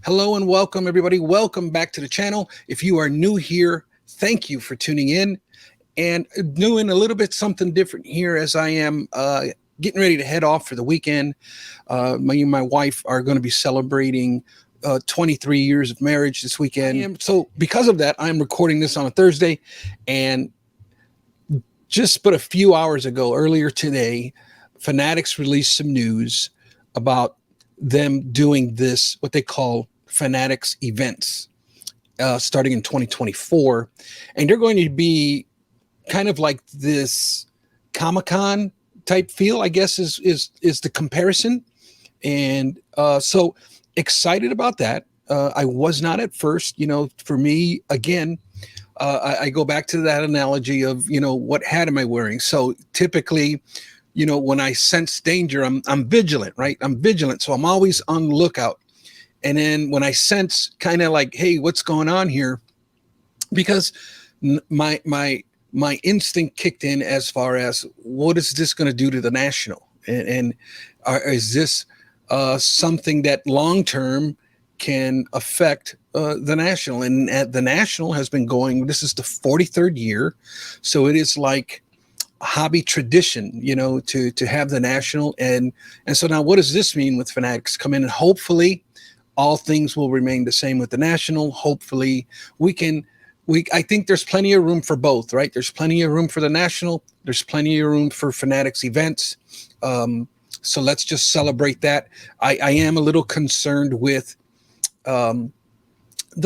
Hello and welcome, everybody. Welcome back to the channel. If you are new here, thank you for tuning in and doing a little bit something different here as I am getting ready to head off for the weekend. Me and my wife are going to be celebrating 23 years of marriage this weekend. So because of that, I'm recording this on a Thursday, and just but a few hours ago, earlier today, Fanatics released some news about them doing this, what they call Fanatics events, starting in 2024. And they're going to be kind of like this Comic-Con type feel, I guess is the comparison. And so excited about that. I was not at first, for me, again, I go back to that analogy of, what hat am I wearing? So typically, when I sense danger, I'm vigilant, right? I'm vigilant. So I'm always on the lookout. And then when I sense kind of like, hey, what's going on here? Because my instinct kicked in as far as what is this going to do to the national? And is this something that long-term can affect the national? And the national has been going, this is the 43rd year. So it is like hobby tradition, to have the national. And so now what does this mean with Fanatics come in? And hopefully all things will remain the same with the national. Hopefully I think there's plenty of room for both, right? There's plenty of room for the national. There's plenty of room for Fanatics events. So let's just celebrate that. I am a little concerned with the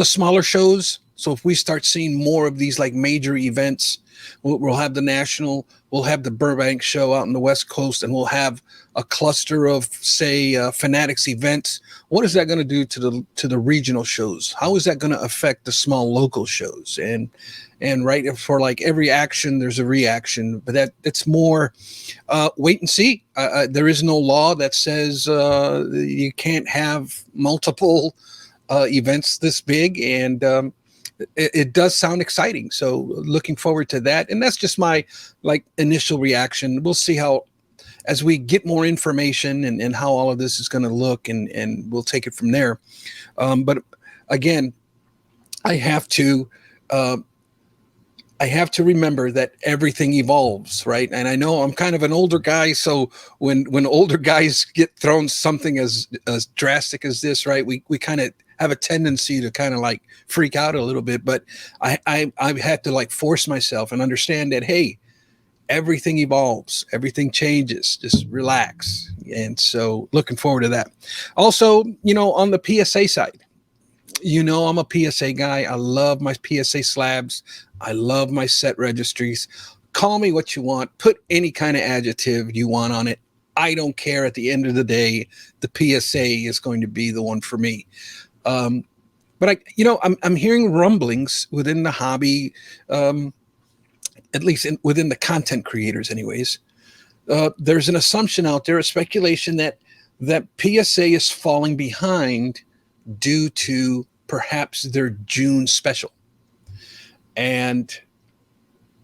smaller shows. So if we start seeing more of these like major events, we'll have the national, we'll have the Burbank show out in the West Coast, and we'll have a cluster of, say, Fanatics events. What is that going to do to the regional shows? How is that going to affect the small local shows? And right, for like every action, there's a reaction, but it's more wait and see. There is no law that says you can't have multiple events this big, and it does sound exciting. So looking forward to that. And that's just my initial reaction. We'll see how, as we get more information and how all of this is going to look, and we'll take it from there. But again, I have to remember that everything evolves, right? And I know I'm kind of an older guy, so when older guys get thrown something as drastic as this, right, we kind of have a tendency to kind of like freak out a little bit. But I've had to force myself and understand that, hey, everything evolves, everything changes, just relax. And so looking forward to that. Also, on the PSA side, I'm a PSA guy. I love my PSA slabs. I love my set registries. Call me what you want. Put any kind of adjective you want on it. I don't care. At the end of the day, the PSA is going to be the one for me. But I'm hearing rumblings within the hobby, at least within the content creators anyways. There's an assumption out there, a speculation that PSA is falling behind due to perhaps their June special. And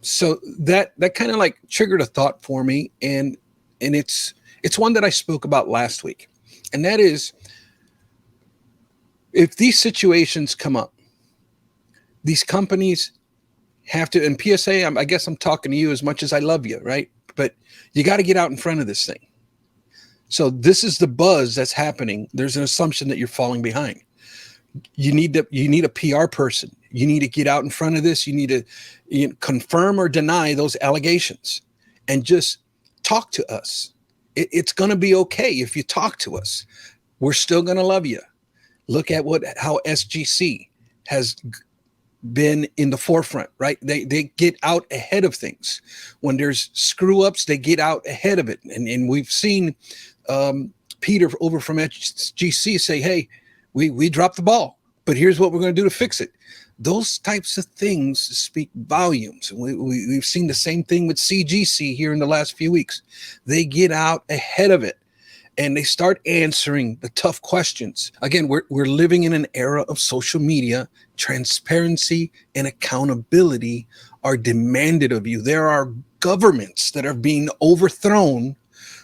so that kind of triggered a thought for me. And it's one that I spoke about last week. And that is, if these situations come up, these companies have to, and PSA, I guess I'm talking to you as much as I love you, right? But you got to get out in front of this thing. So this is the buzz that's happening. There's an assumption that you're falling behind. You need a PR person. You need to get out in front of this. You need to confirm or deny those allegations, and just talk to us. It's going to be okay if you talk to us. We're still going to love you. Look at how SGC has been in the forefront, right? They get out ahead of things. When there's screw ups, they get out ahead of it. And we've seen Peter over from SGC say, hey, we dropped the ball, but here's what we're going to do to fix it. Those types of things speak volumes. We've seen the same thing with CGC here in the last few weeks. They get out ahead of it, and they start answering the tough questions. Again, we're living in an era of social media. Transparency and accountability are demanded of you. There are governments that are being overthrown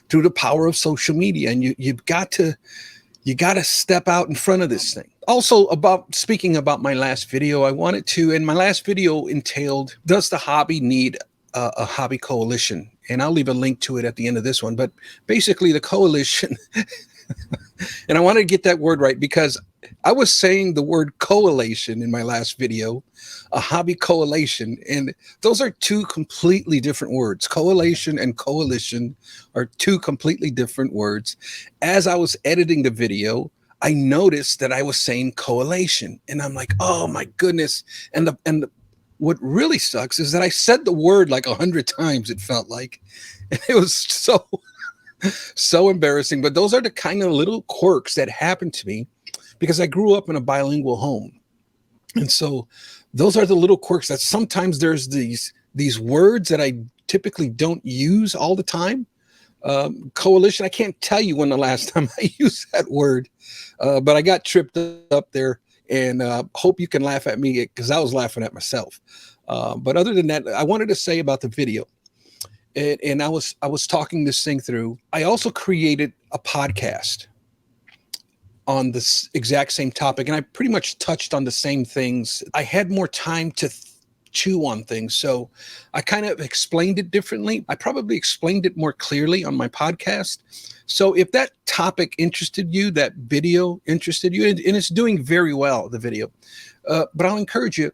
through the power of social media, and you got to step out in front of this thing. Also, about speaking about my last video, I wanted to, and my last video entailed, does the hobby need a hobby coalition? And I'll leave a link to it at the end of this one. But basically, the coalition, and I wanted to get that word right because I was saying the word coalition in my last video, a hobby coalition, and those are two completely different words. Coalition and coalition are two completely different words. As I was editing the video, I noticed that I was saying coalition, and I'm like, oh my goodness. What really sucks is that I said the word like 100 times, it felt like, and it was so embarrassing. But those are the kind of little quirks that happen to me because I grew up in a bilingual home. And so those are the little quirks that sometimes there's these words that I typically don't use all the time. Coalition, I can't tell you when the last time I used that word, but I got tripped up there, and hope you can laugh at me because I was laughing at myself. But other than that, I wanted to say about the video, and I was talking this thing through. I also created a podcast on this exact same topic, and I pretty much touched on the same things. I had more time to chew on things, so I kind of explained it differently. I probably explained it more clearly on my podcast. So if that topic interested you, that video interested you, and it's doing very well, the video, but I'll encourage you,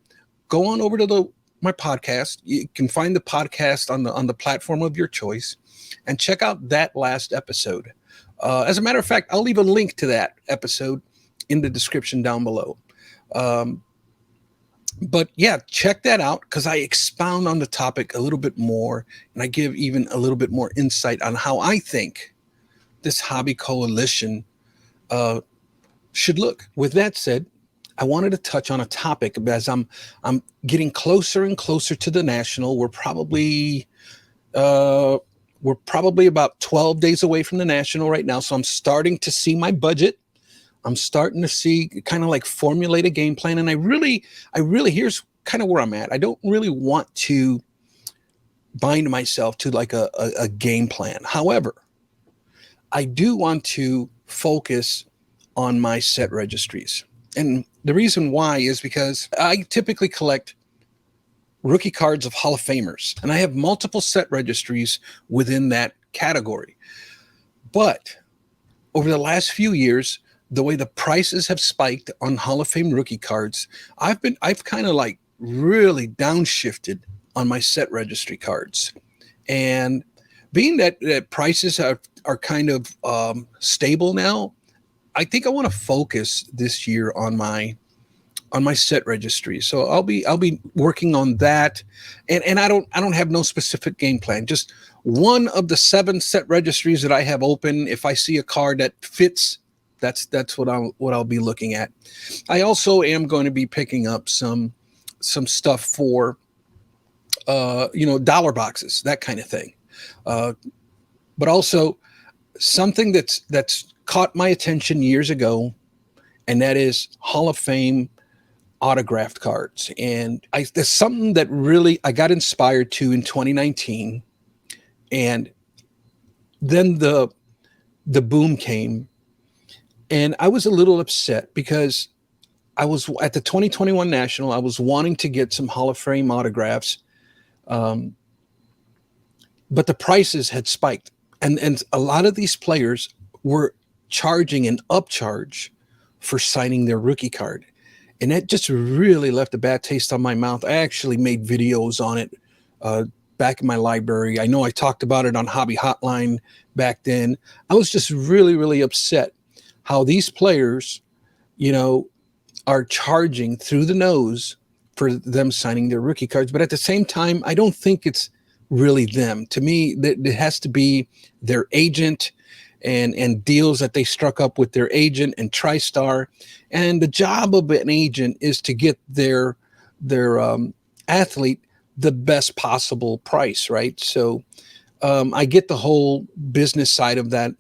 go on over to my podcast. You can find the podcast on the platform of your choice and check out that last episode. As a matter of fact, I'll leave a link to that episode in the description down below. But yeah, check that out because I expound on the topic a little bit more, and I give even a little bit more insight on how I think this hobby coalition should look. With that said, I wanted to touch on a topic as I'm getting closer and closer to the national. We're probably about 12 days away from the national right now. So I'm starting to see my budget. I'm starting to see kind of like formulate a game plan. And I really, here's kind of where I'm at. I don't really want to bind myself to like a game plan. However, I do want to focus on my set registries. And the reason why is because I typically collect rookie cards of Hall of Famers, and I have multiple set registries within that category. But over the last few years, the way the prices have spiked on Hall of Fame rookie cards, I've kind of like really downshifted on my set registry cards. And being that prices are kind of stable now, I think I want to focus this year on my set registry. So I'll be working on that. And I don't have no specific game plan. Just one of the 7 set registries that I have open. If I see a card that fits, that's what I'll be looking at. I also am going to be picking up some stuff for dollar boxes, that kind of thing. But also something that's caught my attention years ago, and that is Hall of Fame autographed cards. And there's something that really I got inspired to in 2019, and then the boom came, and I was a little upset because I was at the 2021 National. I was wanting to get some Hall of Fame autographs, but the prices had spiked, and a lot of these players were charging an upcharge for signing their rookie card. And that just really left a bad taste on my mouth. I actually made videos on it back in my library. I know I talked about it on Hobby Hotline back then. I was just really, really upset how these players, are charging through the nose for them signing their rookie cards. But at the same time, I don't think it's really them. To me, it has to be their agent and deals that they struck up with their agent and TriStar. And the job of an agent is to get their athlete the best possible price, right? So I get the whole business side of that,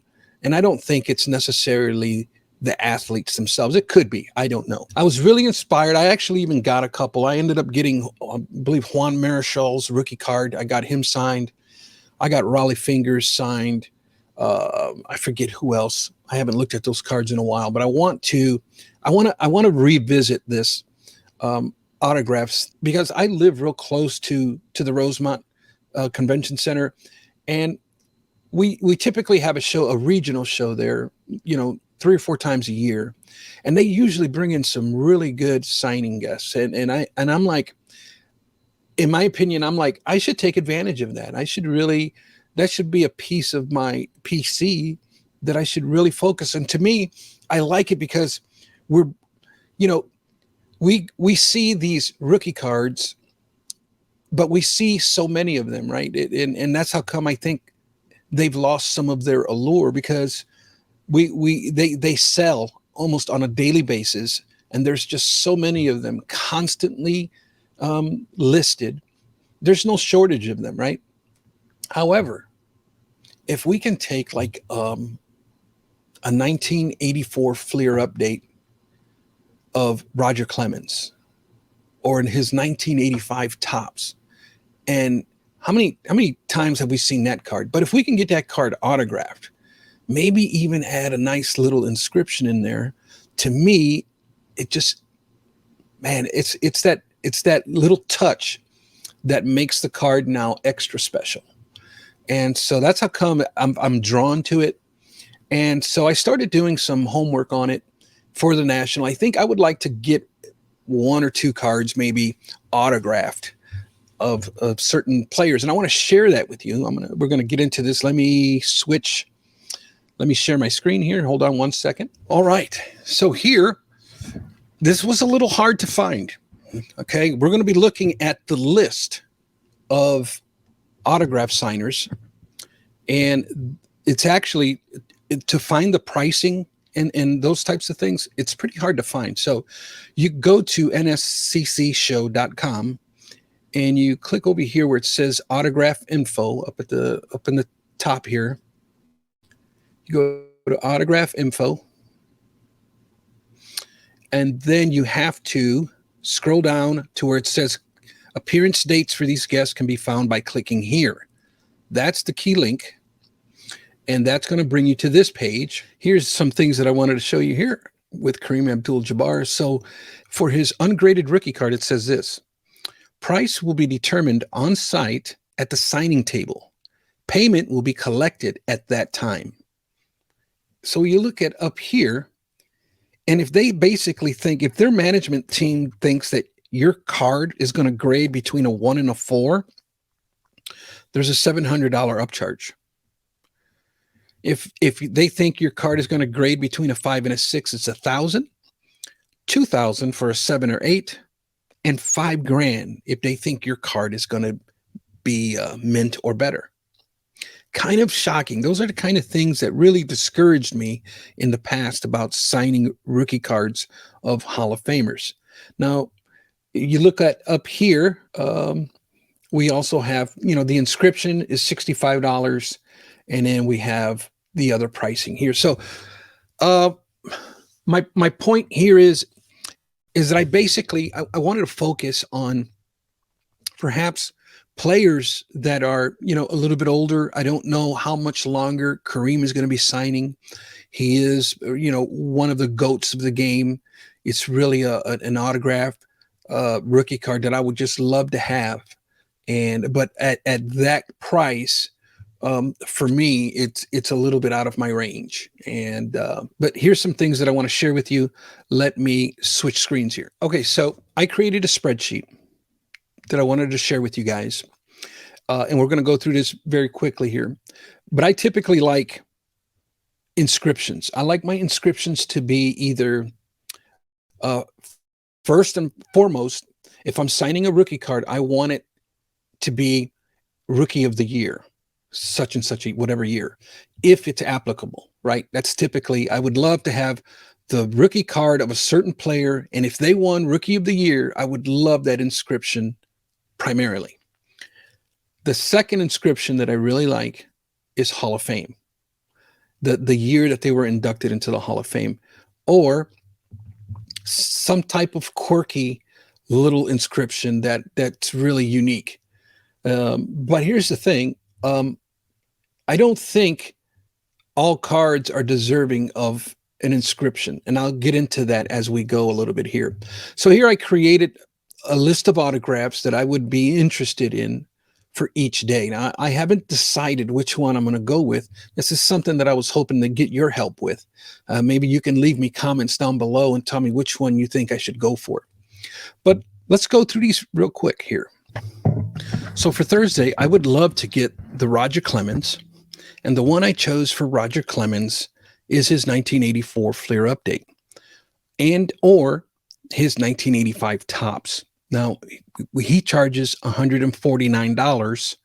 and I don't think it's necessarily the athletes themselves. It could be. I don't know. I was really inspired. I actually even got a couple. I ended up getting, I believe, Juan Marichal's rookie card. I got him signed. I got Raleigh Fingers signed. I forget who else. I haven't looked at those cards in a while, but I want to revisit this autographs, because I live real close to the Rosemont Convention Center, and we typically have a regional show there, 3 or 4 times a year, and they usually bring in some really good signing guests, and I'm like, in my opinion, I'm like, I should take advantage of that. That should be a piece of my PC that I should really focus. And to me, I like it because we're, you know, we see these rookie cards, but we see so many of them, right? And that's how come I think they've lost some of their allure, because they sell almost on a daily basis, and there's just so many of them constantly listed. There's no shortage of them, right? However, if we can take like a 1984 Fleer update of Roger Clemens, or in his 1985 Tops, and how many times have we seen that card? But if we can get that card autographed, maybe even add a nice little inscription in there, to me, it just, man, it's that little touch that makes the card now extra special. And so that's how come I'm drawn to it. And so I started doing some homework on it for the National. I think I would like to get 1 or 2 cards maybe autographed of certain players, and I want to share that with you. We're gonna get into this. Let me share my screen here. Hold on 1 second. All right. So here, this was a little hard to find. Okay, we're going to be looking at the list of autograph signers, and it's actually, to find the pricing and those types of things, it's pretty hard to find. So you go to nsccshow.com and you click over here where it says autograph info up in the top here. You go to autograph info, and then you have to scroll down to where it says appearance dates for these guests can be found by clicking here. That's the key link, and that's going to bring you to this page. Here's some things that I wanted to show you here with Kareem Abdul-Jabbar. So for his ungraded rookie card, it says this: price will be determined on site at the signing table. Payment will be collected at that time. So you look at up here, and if they basically think, if their management team thinks that your card is going to grade between a 1 and a 4, there's a $700 upcharge. If they think your card is going to grade between a 5 and a 6, it's $1,000, $2,000 for a 7 or 8, and $5,000 if they think your card is going to be mint or better. Kind of shocking. Those are the kind of things that really discouraged me in the past about signing rookie cards of Hall of Famers. Now, you look at up here, we also have, the inscription is $65, and then we have the other pricing here. So my point here is that I basically, I wanted to focus on perhaps players that are, a little bit older. I don't know how much longer Kareem is going to be signing. He is, one of the GOATs of the game. It's really an autograph rookie card that I would just love to have. But at that price, for me, it's a little bit out of my range. But here's some things that I want to share with you. Let me switch screens here. Okay, so I created a spreadsheet that I wanted to share with you guys. And we're going to go through this very quickly here. But I typically like inscriptions. I like my inscriptions to be either, first and foremost, if I'm signing a rookie card, I want it to be rookie of the year, such and such, whatever year, if it's applicable, right? That's typically, I would love to have the rookie card of a certain player. And if they won rookie of the year, I would love that inscription primarily. The second inscription that I really like is Hall of Fame, the year that they were inducted into the Hall of Fame, or some type of quirky little inscription that's really unique. But here's the thing. I don't think all cards are deserving of an inscription, and I'll get into that as we go a little bit here. So here I created a list of autographs that I would be interested in for each day. Now, I haven't decided which one I'm going to go with. This is something that I was hoping to get your help with. Maybe you can leave me comments down below and tell me which one you think I should go for. But let's go through these real quick here. So for Thursday, I would love to get the Roger Clemens. And the one I chose for Roger Clemens is his 1984 Fleer Update and or his 1985 Topps. Now, he charges $149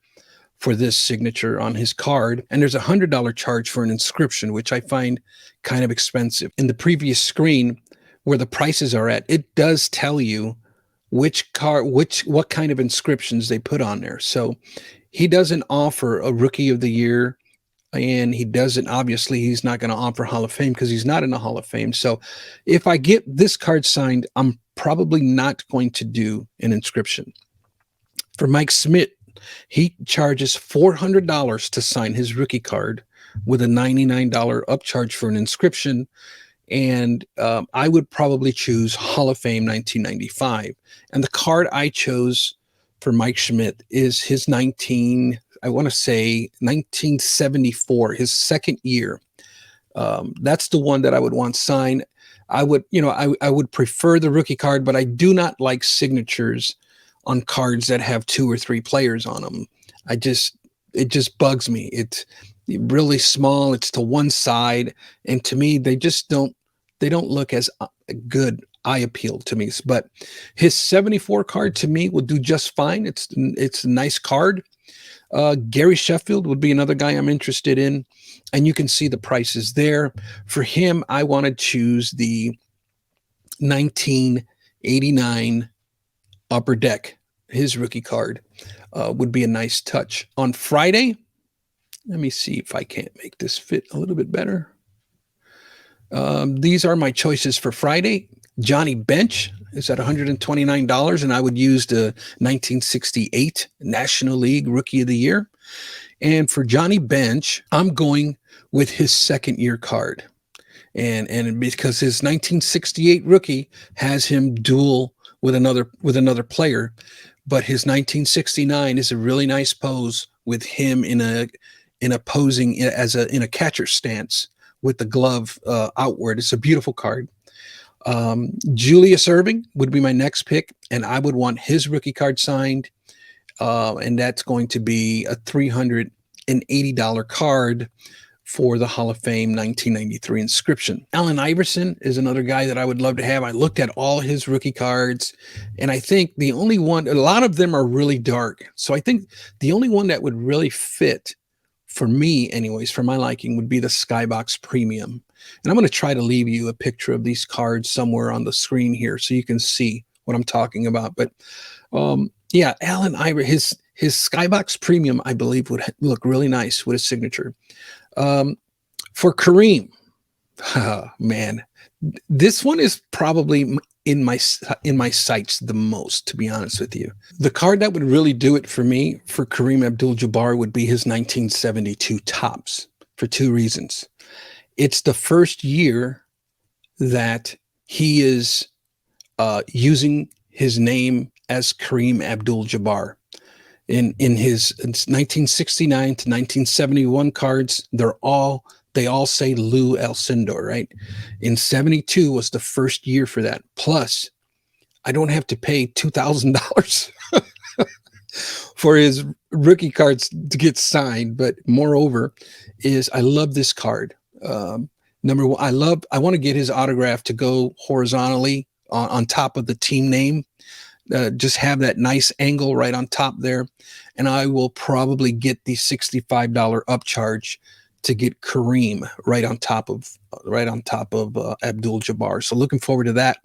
for this signature on his card, and there's a $100 charge for an inscription, which I find kind of expensive. In the previous screen where the prices are at, it does tell you what kind of inscriptions they put on there. So he doesn't offer a Rookie of the Year, and obviously he's not going to offer Hall of Fame because he's not in the Hall of Fame. So if I get this card signed, I'm probably not going to do an inscription. For Mike Smith, he charges $400 to sign his rookie card with a $99 upcharge for an inscription. And I would probably choose Hall of Fame 1995. And the card I chose for Mike Schmidt is his 1974, his second year. That's the one that I would want signed. I would prefer the rookie card, but I do not like signatures on cards that have 2 or 3 players on them. It just bugs me. It's really small. It's to one side. And to me, they don't look as good eye appeal to me. But his 74 card to me will do just fine. It's a nice card. Gary Sheffield would be another guy I'm interested in, and you can see the prices there. For him, I want to choose the 1989 Upper Deck. His rookie card would be a nice touch. On Friday, let me see if I can't make this fit a little bit better. These are my choices for Friday. Johnny Bench is at $129, and I would use the 1968 National League Rookie of the Year. And for Johnny Bench, I'm going with his second year card. And because his 1968 rookie has him dual with another player, but his 1969 is a really nice pose with him in a posing in a catcher stance with the glove outward. It's a beautiful card. Julius Erving would be my next pick, and I would want his rookie card signed. And that's going to be a $380 card for the Hall of Fame 1993 inscription. Allen Iverson is another guy that I would love to have. I looked at all his rookie cards, and I think the only one, a lot of them are really dark. So I think the only one that would really fit for me anyways, for my liking, would be the Skybox Premium. And I'm going to try to leave you a picture of these cards somewhere on the screen here so you can see what I'm talking about. But yeah, Allen Iverson, his Skybox Premium, I believe, would look really nice with his signature. For Kareem, man, this one is probably in my sights the most, to be honest with you. The card that would really do it for me for Kareem Abdul-Jabbar would be his 1972 Topps, for 2 reasons. It's the first year that he is using his name as Kareem Abdul-Jabbar. In his 1969 to 1971 cards, they all say Lou Alcindor, right? In 72 was the first year for that. Plus, I don't have to pay $2,000 for his rookie cards to get signed. But moreover, I love this card. Number one, I want to get his autograph to go horizontally on top of the team name. Just have that nice angle right on top there. And I will probably get the $65 upcharge to get Kareem right on top of Abdul-Jabbar. So looking forward to that.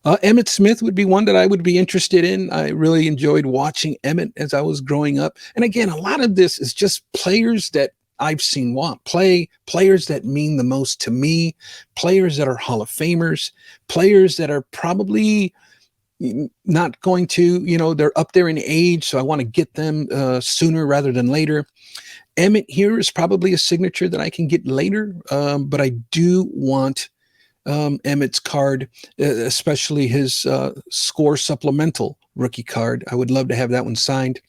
Emmitt Smith would be one that I would be interested in. I really enjoyed watching Emmitt as I was growing up. And again, a lot of this is just players that I've seen players that mean the most to me, players that are Hall of Famers, players that are probably not going to, they're up there in age, so I want to get them sooner rather than later. Emmett here is probably a signature that I can get later, but I do want Emmett's card, especially his score supplemental rookie card. I would love to have that one signed.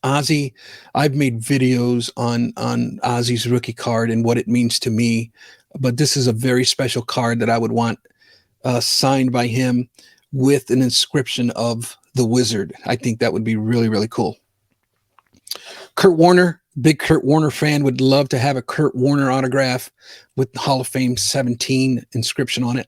Ozzy, I've made videos on Ozzy's rookie card and what it means to me, but this is a very special card that I would want signed by him with an inscription of the Wizard. I think that would be really, really cool. Kurt Warner, big Kurt Warner fan, would love to have a Kurt Warner autograph with the Hall of Fame 17 inscription on it.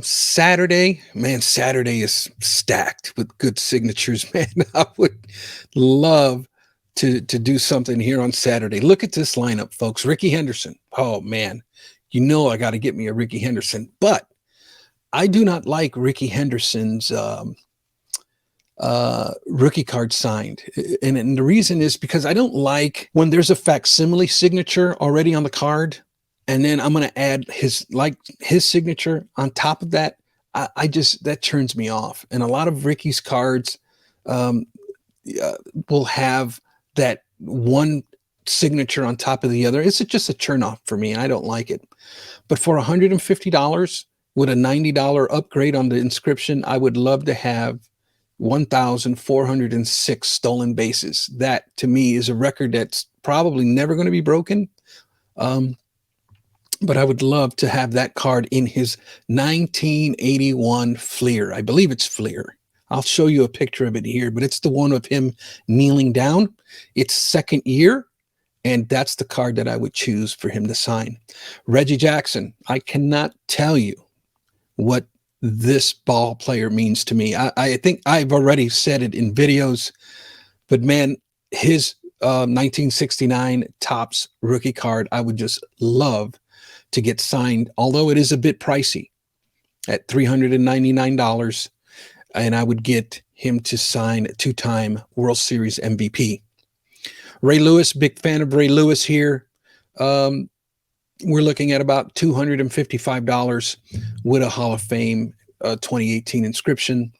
Saturday is stacked with good signatures, man. I would love to do something here on Saturday. Look at this lineup, folks. Rickey Henderson. Oh man, you know I got to get me a Rickey Henderson, but I do not like Rickey Henderson's rookie card signed. And the reason is because I don't like when there's a facsimile signature already on the card, and then I'm going to add his signature on top of that. I just, that turns me off. And a lot of Ricky's cards will have that one signature on top of the other. It's just a turn off for me, and I don't like it. But for $150 with a $90 upgrade on the inscription, I would love to have 1,406 stolen bases. That to me is a record that's probably never going to be broken. But I would love to have that card in his 1981 Fleer. I believe it's Fleer. I'll show you a picture of it here, but it's the one of him kneeling down. It's second year, and that's the card that I would choose for him to sign. Reggie Jackson, I cannot tell you what this ball player means to me. I think I've already said it in videos, but man, his 1969 Topps rookie card, I would just love to get signed, although it is a bit pricey at $399, and I would get him to sign a two-time World Series MVP. Ray Lewis, big fan of Ray Lewis here. We're looking at about $255 with a Hall of Fame 2018 inscription.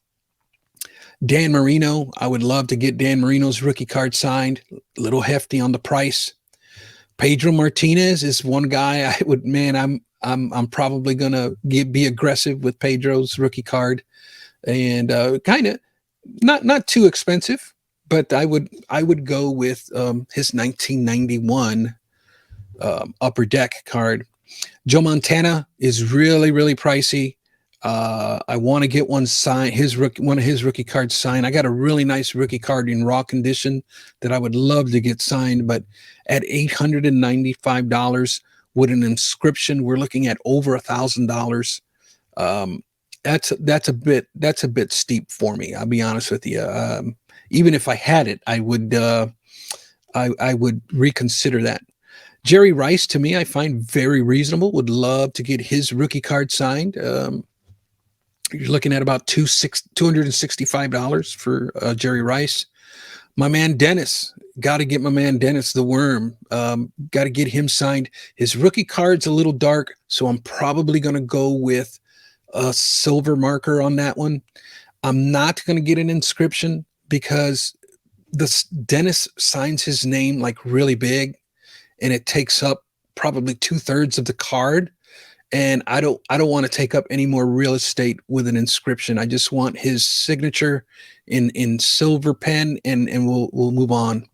Dan Marino, I would love to get Dan Marino's rookie card signed. A little hefty on the price. Pedro Martinez is one guy I would, man, I'm probably gonna be aggressive with Pedro's rookie card, and kind of not too expensive, but I would go with his 1991 Upper Deck card. Joe Montana is really, really pricey. I want to get one signed, one of his rookie cards signed. I got a really nice rookie card in raw condition that I would love to get signed, but at $895 with an inscription, we're looking at over $1,000. That's a bit steep for me. I'll be honest with you. Even if I had it, I would reconsider that. Jerry Rice, to me, I find very reasonable. Would love to get his rookie card signed. You're looking at about $265 for Jerry Rice. My man Dennis, got to get my man Dennis the Worm. Got to get him signed. His rookie card's a little dark, so I'm probably going to go with a silver marker on that one. I'm not going to get an inscription because Dennis signs his name like really big, and it takes up probably 2/3 of the card. And I don't want to take up any more real estate with an inscription. I just want his signature in silver pen, and we'll move on.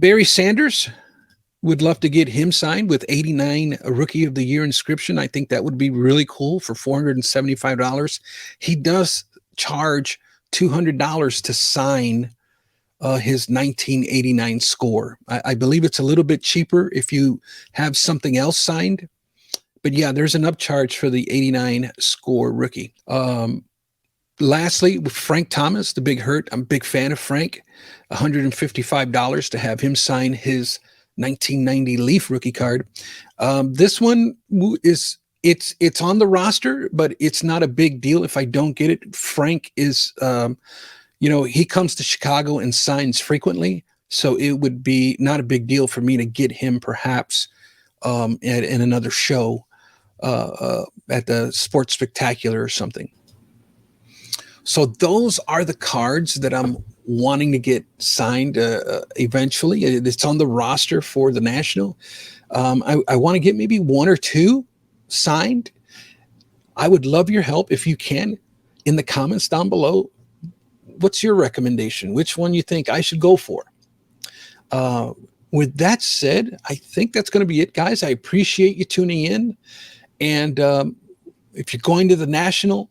Barry Sanders, would love to get him signed with 89 Rookie of the Year inscription. I think that would be really cool for $475. He does charge $200 to sign his 1989 score. I believe it's a little bit cheaper if you have something else signed. But yeah, there's an upcharge for the 89 score rookie. Lastly, with Frank Thomas, the Big Hurt. I'm a big fan of Frank. $155 to have him sign his 1990 Leaf rookie card. This one is it's on the roster, but it's not a big deal if I don't get it. Frank is, he comes to Chicago and signs frequently, so it would be not a big deal for me to get him perhaps in another show at the Sports Spectacular or something. So those are the cards that I'm wanting to get signed eventually. It's on the roster for the National. I want to get maybe one or two signed. I would love your help if you can in the comments down below. What's your recommendation? Which one you think I should go for? With that said, I think that's going to be it, guys. I appreciate you tuning in. And if you're going to the National,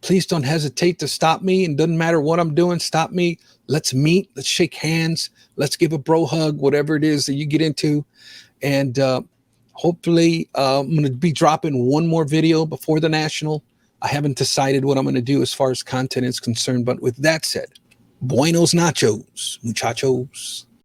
please don't hesitate to stop me. And doesn't matter what I'm doing, stop me. Let's meet. Let's shake hands. Let's give a bro hug, whatever it is that you get into. And hopefully I'm going to be dropping one more video before the National. I haven't decided what I'm going to do as far as content is concerned. But with that said, buenos nachos, muchachos.